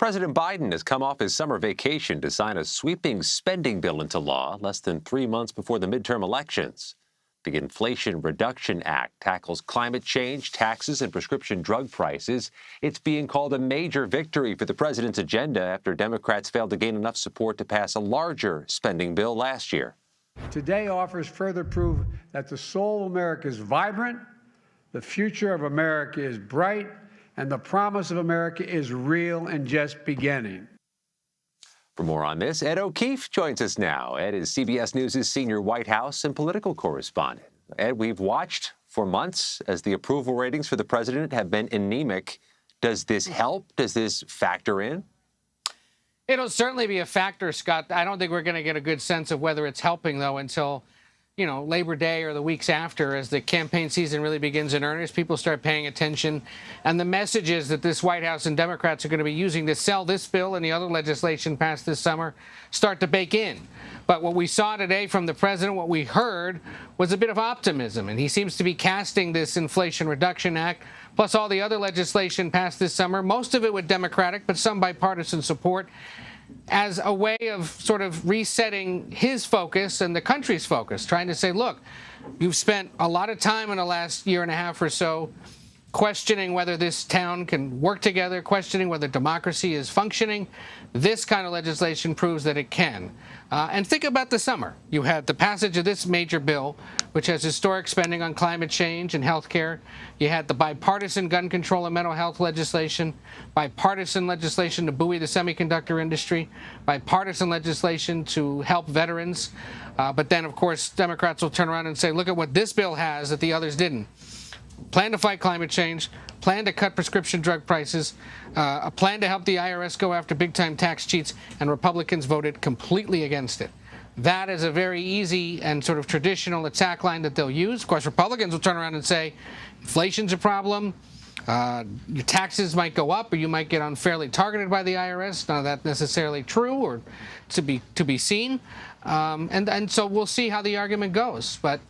President Biden has come off his summer vacation to sign a sweeping spending bill into law less than 3 months before the midterm elections. The Inflation Reduction Act tackles climate change, taxes, and prescription drug prices. It's being called a major victory for the president's agenda after Democrats failed to gain enough support to pass a larger spending bill last year. Today offers further proof that the soul of America is vibrant, the future of America is bright, and the promise of America is real and just beginning. For more on this, Ed O'Keefe joins us now. Ed is CBS News' senior White House and political correspondent. Ed, we've watched for months as the approval ratings for the president have been anemic. Does this help? Does this factor in? It'll certainly be a factor, Scott. I don't think we're going to get a good sense of whether it's helping, though, until Labor Day or the weeks after, as the campaign season really begins in earnest. People start paying attention. And the messages that this White House and Democrats are going to be using to sell this bill and the other legislation passed this summer start to bake in. But what we saw today from the president, what we heard, was a bit of optimism. And he seems to be casting this Inflation Reduction Act, plus all the other legislation passed this summer, most of it with Democratic, but some bipartisan support, as a way of sort of resetting his focus and the country's focus, trying to say, look, you've spent a lot of time in the last year and a half or so questioning whether this town can work together, questioning whether democracy is functioning. This kind of legislation proves that it can. And think about the summer. You had the passage of this major bill, which has historic spending on climate change and health care. You had the bipartisan gun control and mental health legislation, bipartisan legislation to buoy the semiconductor industry, bipartisan legislation to help veterans. But then, of course, Democrats will turn around and say, look at what this bill has that the others didn't. Plan to fight climate change, plan to cut prescription drug prices, a plan to help the IRS go after big-time tax cheats, and Republicans voted completely against it. That is a very easy and sort of traditional attack line that they'll use. Of course, Republicans will turn around and say, inflation's a problem, your taxes might go up, or you might get unfairly targeted by the IRS. None of that necessarily true or to be seen. And so we'll see how the argument goes. But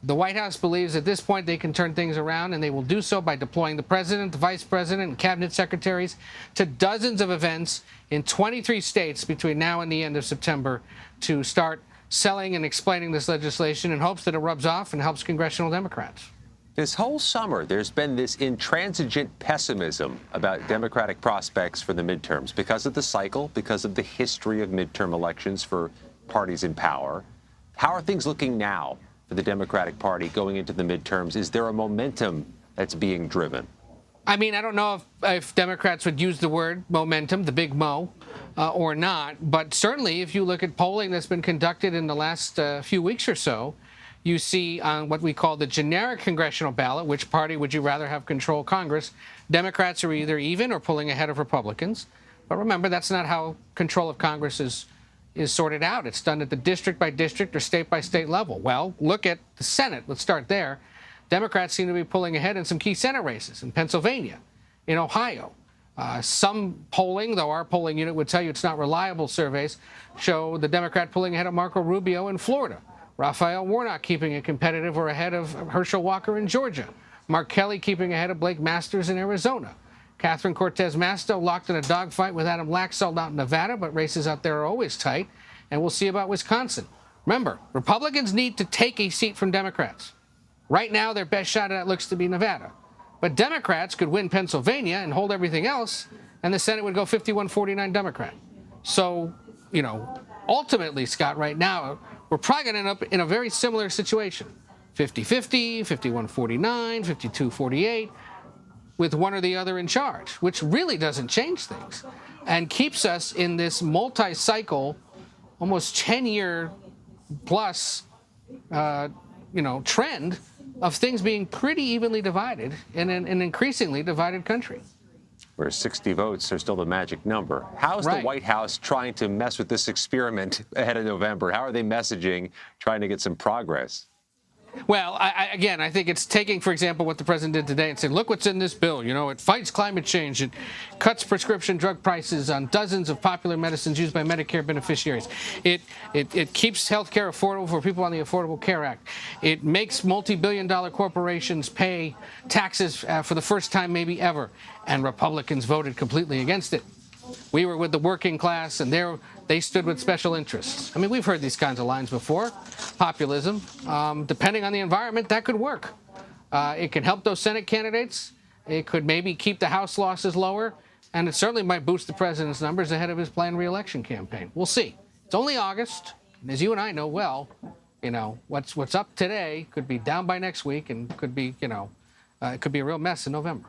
the White House believes at this point they can turn things around, and they will do so by deploying the president, the vice president, and cabinet secretaries to dozens of events in 23 states between now and the end of September to start selling and explaining this legislation in hopes that it rubs off and helps congressional Democrats. This whole summer, there's been this intransigent pessimism about Democratic prospects for the midterms because of the cycle, because of the history of midterm elections for parties in power. How are things looking now for the Democratic Party going into the midterms? Is there a momentum that's being driven? I mean, I don't know if Democrats would use the word momentum, the big mo, or not. But certainly, if you look at polling that's been conducted in the last few weeks or so, you see on what we call the generic congressional ballot, which party would you rather have control Congress, Democrats are either even or pulling ahead of Republicans. But remember, that's not how control of Congress is sorted out. It's done at the district by district or state by state level. Well, look at the Senate. Let's start there. Democrats seem to be pulling ahead in some key Senate races in Pennsylvania, in Ohio. Some polling, though our polling unit would tell you it's not reliable surveys, show the Democrat pulling ahead of Marco Rubio in Florida, Raphael Warnock keeping it competitive or ahead of Herschel Walker in Georgia, Mark Kelly keeping ahead of Blake Masters in Arizona, Catherine Cortez Masto locked in a dogfight with Adam Laxalt out in Nevada, but races out there are always tight. And we'll see about Wisconsin. Remember, Republicans need to take a seat from Democrats. Right now, their best shot at that looks to be Nevada. But Democrats could win Pennsylvania and hold everything else, and the Senate would go 51-49 Democrat. So, ultimately, Scott, right now, we're probably going to end up in a very similar situation. 50-50, 51-49, 52-48. With one or the other in charge, which really doesn't change things and keeps us in this multi-cycle, almost 10-year plus, trend of things being pretty evenly divided in an increasingly divided country. Where 60 votes are still the magic number. How's the White House trying to mess with this experiment ahead of November? How are they messaging, trying to get some progress? Well, I think it's taking, for example, what the president did today and saying, look what's in this bill. It fights climate change. It cuts prescription drug prices on dozens of popular medicines used by Medicare beneficiaries. It keeps health care affordable for people on the Affordable Care Act. It makes multi-billion-dollar corporations pay taxes for the first time maybe ever. And Republicans voted completely against it. we were with the working class and they stood with special interests. I mean, we've heard these kinds of lines before. Populism, depending on the environment, that could work. It can help those Senate candidates. It could maybe keep the House losses lower. And it certainly might boost the president's numbers ahead of his planned re-election campaign. We'll see. It's only August. And as you and I know well, what's up today could be down by next week and could be, it could be a real mess in November.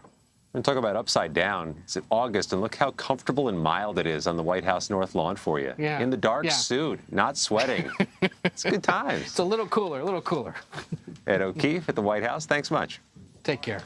And talk about upside down. It's August, and look how comfortable and mild it is on the White House North Lawn for you. Yeah. In the dark suit, not sweating. It's good times. It's a little cooler, a little cooler. Ed O'Keefe at the White House, thanks much. Take care.